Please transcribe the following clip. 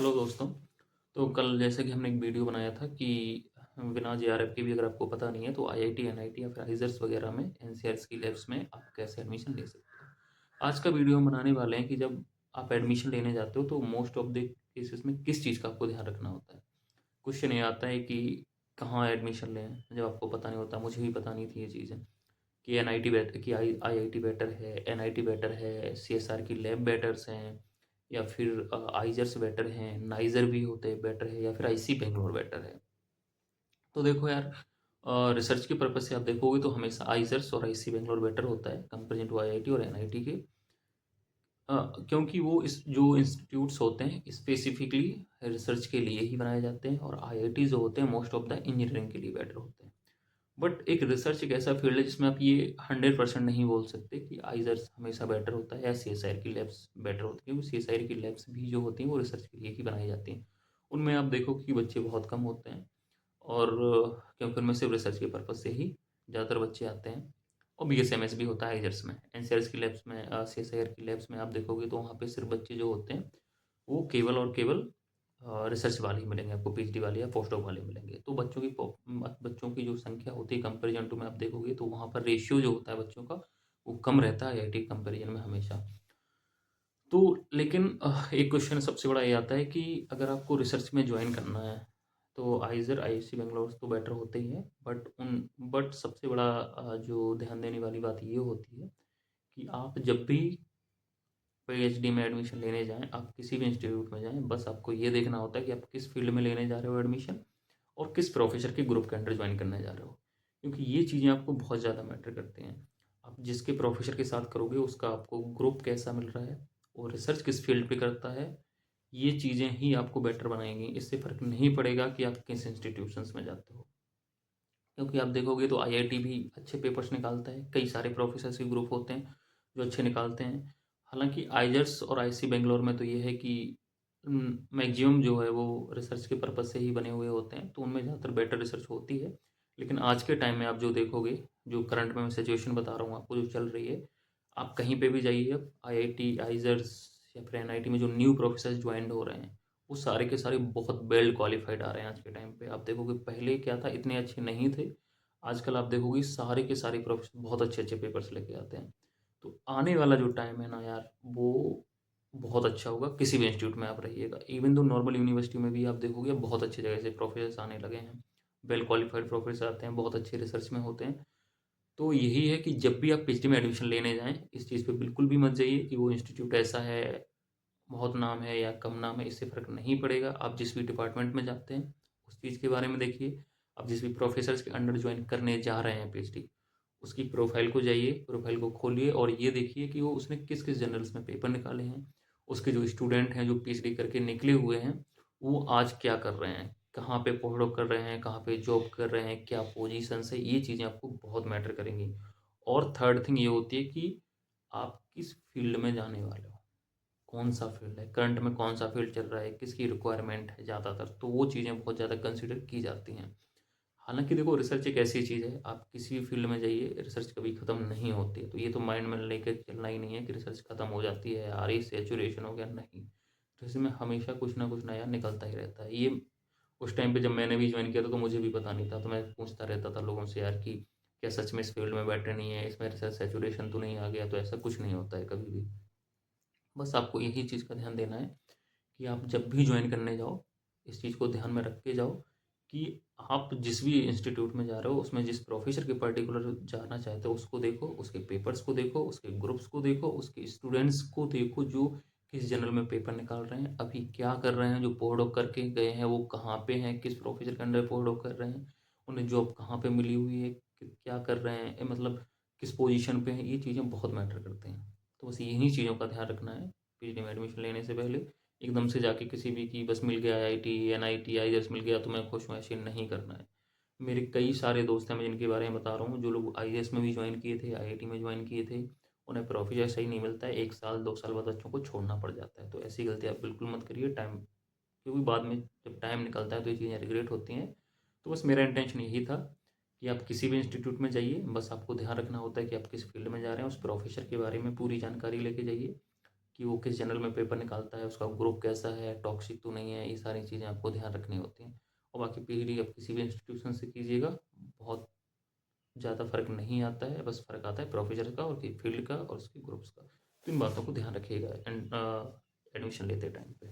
Hello दोस्तों। तो कल जैसे कि हमने एक वीडियो बनाया था कि बिना जेआरएफ के भी अगर आपको पता नहीं है तो आईआईटी एनआईटी या फिर आइजर्स वगैरह में एनसीआर की लैब्स में आप कैसे एडमिशन ले सकते हो। आज का वीडियो हम बनाने वाले हैं कि जब आप एडमिशन लेने जाते हो तो मोस्ट ऑफ द केसेस में किस चीज़ का आपको ध्यान रखना होता है। क्वेश्चन ये आता है कि कहाँ एडमिशन लें जब आपको पता नहीं होता। मुझे भी पता नहीं थी ये चीज़ें कि एनआईटी बेटर कि आईआईटी बेटर है, एनआईटी बेटर है, सीएसआर की लैब बेटर्स हैं या फिर आइजर्स बेटर हैं, नाइजर भी होते बेटर है या फिर आईसी बेंगलोर बेटर है। तो देखो यार, रिसर्च के पर्पज से आप देखोगे तो हमेशा आइजर्स और आईसी बेंगलोर बेटर होता है कंपेरिजन टू आईआईटी और एनआईटी के। क्योंकि वो इस जो इंस्टीट्यूट्स होते हैं स्पेसिफिकली रिसर्च के लिए ही बनाए जाते हैं और आईआईटी जो होते हैं मोस्ट ऑफ द इंजीनियरिंग के लिए बेटर होते हैं। बट एक रिसर्च एक ऐसा फील्ड है जिसमें आप ये 100% नहीं बोल सकते कि आइजर्स हमेशा बेटर होता है या सीएसआईआर की लैब्स बेटर होती है, क्योंकि सीएसआईआर की लैब्स भी जो होती हैं वो रिसर्च के लिए ही बनाई जाती हैं। उनमें आप देखो कि बच्चे बहुत कम होते हैं और क्योंकि उनमें सिर्फ रिसर्च के पर्पज से ही ज़्यादातर बच्चे आते हैं। और बीएसएमएस भी होता है आइजर्स में, एनसीआर की लैब्स में, सीएसआईआर की लैब्स में आप देखोगे तो वहाँ पे सिर्फ बच्चे जो होते हैं वो केवल और केवल रिसर्च वाले ही मिलेंगे आपको, पीएचडी वाले या पोस्ट डॉक वाले मिलेंगे। तो बच्चों की जो संख्या होती है कंपेरिजन टू में आप देखोगे तो वहाँ पर रेशियो जो होता है बच्चों का वो कम रहता है आईआईटी कंपेरिजन में हमेशा। तो लेकिन एक क्वेश्चन सबसे बड़ा ये आता है कि अगर आपको रिसर्च में ज्वाइन करना है तो आइजर आईआईसी बेंगलोर तो बेटर होते ही हैं, बट सबसे बड़ा जो ध्यान देने वाली बात ये होती है कि आप जब भी पीएचडी में एडमिशन लेने जाएं, आप किसी भी इंस्टीट्यूट में जाएं, बस आपको ये देखना होता है कि आप किस फील्ड में लेने जा रहे हो एडमिशन और किस प्रोफेसर के ग्रुप के अंडर ज्वाइन करने जा रहे हो। क्योंकि ये चीज़ें आपको बहुत ज़्यादा मैटर करती हैं। आप जिसके प्रोफेसर के साथ करोगे उसका आपको ग्रुप कैसा मिल रहा है और रिसर्च किस फील्ड पे करता है, ये चीज़ें ही आपको बेटर बनाएंगी। इससे फ़र्क नहीं पड़ेगा कि आप किस इंस्टीट्यूशंस में जाते हो। क्योंकि आप देखोगे तो आईआईटी भी अच्छे पेपर्स निकालता है, कई सारे प्रोफेसर्स के ग्रुप होते हैं जो अच्छे निकालते हैं। हालांकि आइजर्स और आईसी बेंगलोर में तो ये है कि मैक्सिमम जो है वो रिसर्च के पर्पज से ही बने हुए होते हैं, तो उनमें ज़्यादातर बेटर रिसर्च होती है। लेकिन आज के टाइम में आप जो देखोगे, जो करंट में मैं सिचुएशन बता रहा हूँ आपको जो चल रही है, आप कहीं पे भी जाइए, अब आईआईटी आइजर्स या फिर एनआईटी में जो न्यू प्रोफेसर ज्वाइन हो रहे हैं वो सारे के सारे बहुत वेल क्वालिफाइड आ रहे हैं आज के टाइम पे। आप देखोगे पहले क्या था, इतने अच्छे नहीं थे। आजकल आप देखोगे सारे के सारे प्रोफेसर बहुत अच्छे अच्छे पेपर्स लेके आते हैं। तो आने वाला जो टाइम है ना यार, वो बहुत अच्छा होगा। किसी भी इंस्टीट्यूट में आप रहिएगा, इवन दो नॉर्मल यूनिवर्सिटी में भी आप देखोगे बहुत अच्छी जगह से प्रोफेसर्स आने लगे हैं, वेल क्वालिफाइड प्रोफेसर आते हैं, बहुत अच्छे रिसर्च में होते हैं। तो यही है कि जब भी आप पीएचडी में एडमिशन लेने जाएं, इस चीज़ पे बिल्कुल भी मत जाइए कि वो इंस्टीट्यूट ऐसा है, बहुत नाम है या कम नाम है, इससे फ़र्क नहीं पड़ेगा। आप जिस भी डिपार्टमेंट में जाते हैं उस चीज़ के बारे में देखिए। आप जिस भी प्रोफेसर्स के अंडर ज्वाइन करने जा रहे हैं पीएचडी, उसकी प्रोफाइल को जाइए, प्रोफाइल को खोलिए और ये देखिए कि वो उसने किस किस जर्नल्स में पेपर निकाले हैं। उसके जो स्टूडेंट हैं जो पीएचडी करके निकले हुए हैं वो आज क्या कर रहे हैं, कहाँ पे पोस्ट डॉक कर रहे हैं, कहाँ पे जॉब कर रहे हैं, क्या पोजीशन है, ये चीज़ें आपको बहुत मैटर करेंगी। और थर्ड थिंग ये होती है कि आप किस फील्ड में जाने वाले हो, कौन सा फील्ड है, करंट में कौन सा फील्ड चल रहा है, किसकी रिक्वायरमेंट है ज़्यादातर, तो वो चीज़ें बहुत ज़्यादा कंसिडर की जाती हैं। हालांकि देखो, रिसर्च एक ऐसी चीज़ है, आप किसी भी फील्ड में जाइए, रिसर्च कभी ख़त्म नहीं होती है। तो ये तो माइंड में लेकर चलना ही नहीं है कि रिसर्च ख़त्म हो जाती है, आ रही सेचुरेशन हो गया, नहीं। तो इसमें हमेशा कुछ ना कुछ नया निकलता ही रहता है। ये उस टाइम पे जब मैंने भी ज्वाइन किया था तो मुझे भी पता नहीं था, तो मैं पूछता रहता था लोगों से, यार कि क्या सच में इस फील्ड में बेटर नहीं है, इसमें रिसर्च सेचुरेशन तो नहीं आ गया? तो ऐसा कुछ नहीं होता है कभी भी। बस आपको यही चीज़ का ध्यान देना है कि आप जब भी ज्वाइन करने जाओ, इस चीज़ को ध्यान में रख के जाओ कि आप जिस भी इंस्टीट्यूट में जा रहे हो उसमें जिस प्रोफेसर के पर्टिकुलर जाना चाहते हो उसको देखो, उसके पेपर्स को देखो, उसके ग्रुप्स को देखो, उसके स्टूडेंट्स को देखो जो किस जर्नल में पेपर निकाल रहे हैं, अभी क्या कर रहे हैं, जो पोस्ट डॉक करके गए हैं वो कहाँ पे हैं, किस प्रोफेसर के अंडर पोस्ट डॉक कर रहे हैं, उन्हें जॉब कहाँ पे मिली हुई है, क्या कर रहे हैं, मतलब किस पोजीशन पे हैं। ये चीज़ें बहुत मैटर करते हैं। तो बस यही चीज़ों का ध्यान रखना है पीएचडी में एडमिशन लेने से पहले। एकदम से जाके किसी भी की बस मिल गया आईआईटी एनआईटी आईएएस मिल गया तो मैं खुश हूँ, ऐसे नहीं करना है। मेरे कई सारे दोस्त हैं, मैं जिनके बारे में बता रहा हूँ, जो लोग आईएएस में भी ज्वाइन किए थे, आईआईटी में ज्वाइन किए थे, उन्हें प्रोफेसर सही नहीं मिलता है, 1 साल 2 साल बाद बच्चों को छोड़ना पड़ जाता है। तो ऐसी गलती आप बिल्कुल मत करिए टाइम, क्योंकि बाद में जब टाइम निकलता है तो ये चीज़ें रिग्रेट होती हैं। तो बस मेरा इंटेंशन यही था कि आप किसी भी इंस्टीट्यूट में जाइए, बस आपको ध्यान रखना होता है कि आप किस फील्ड में जा रहे हैं, उस प्रोफेसर के बारे में पूरी जानकारी लेके जाइए कि वो किस जर्नल में पेपर निकालता है, उसका ग्रुप कैसा है, टॉक्सिक तो नहीं है, ये सारी चीज़ें आपको ध्यान रखनी होती हैं। और बाकी पीएचडी आप किसी भी इंस्टीट्यूशन से कीजिएगा, बहुत ज़्यादा फ़र्क नहीं आता है, बस फ़र्क आता है प्रोफ़ेसर का और उसकी फ़ील्ड का और उसके ग्रुप्स का। तो इन बातों को ध्यान रखिएगा एडमिशन लेते टाइम पे।